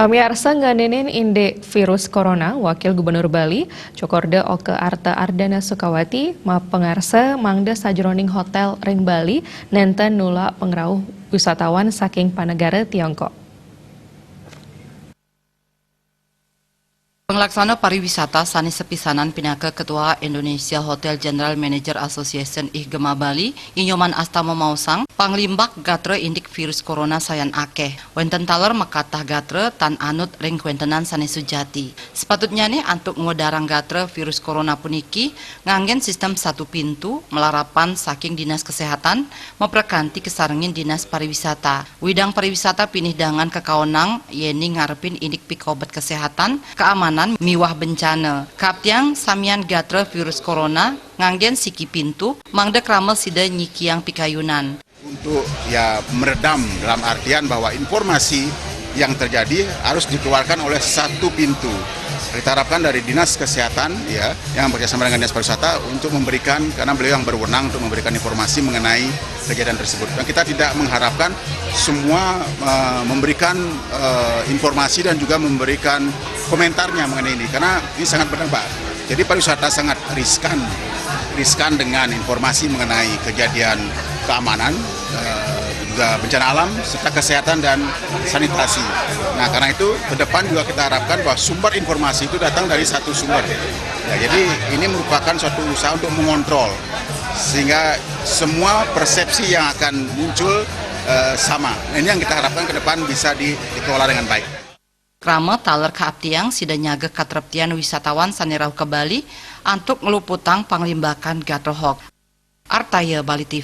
Pamiarsa nganinin inde virus corona, Wakil Gubernur Bali, Cokorda Oke Arta Ardana Sukawati, pengarsa mangda sajroning hotel Ring Bali, nenten nula pengrauh wisatawan saking panegara Tiongkok. Penglaksana pariwisata sani sepisanan pinaka Ketua Indonesia Hotel General Manager Association Gema Bali, Inyoman Astama Mausang, panglimbak gatre indik virus corona sayan akeh. Wenten taler makatah gatre tan anut ring kwentenan sani sujati. Sepatutnya nih antuk ngodarang gatre virus corona puniki, nganggen sistem satu pintu, melarapan saking Dinas Kesehatan, memperkanti kesarengin Dinas Pariwisata. Widang pariwisata pinih dangan kekaonang, yeni ngarepin indik pikobat kesehatan, keamanan, miwah bencana. Kaptiang samian gatra virus corona nganggen siki pintu mangda kramel sida nyikiang pikayunan. Untuk meredam dalam artian bahwa informasi yang terjadi harus dikeluarkan oleh satu pintu. Kita harapkan dari Dinas Kesehatan yang bekerjasama dengan Dinas Pariwisata untuk memberikan, karena beliau yang berwenang untuk memberikan informasi mengenai kejadian tersebut. Dan kita tidak mengharapkan semua memberikan informasi dan juga memberikan komentarnya mengenai ini, karena ini sangat berdampak. Jadi pariwisata sangat riskan dengan informasi mengenai kejadian keamanan, juga bencana alam, serta kesehatan dan sanitasi. Nah, karena itu ke depan juga kita harapkan bahwa sumber informasi itu datang dari satu sumber. Ya, jadi ini merupakan suatu usaha untuk mengontrol, sehingga semua persepsi yang akan muncul sama. Nah, ini yang kita harapkan ke depan bisa dikelola dengan baik. Krama taler kaaptiang sida nyaga katreptian wisatawan sanirau ke Bali antuk ngeluputang panglimbakan gatrohok. Artaya Bali TV.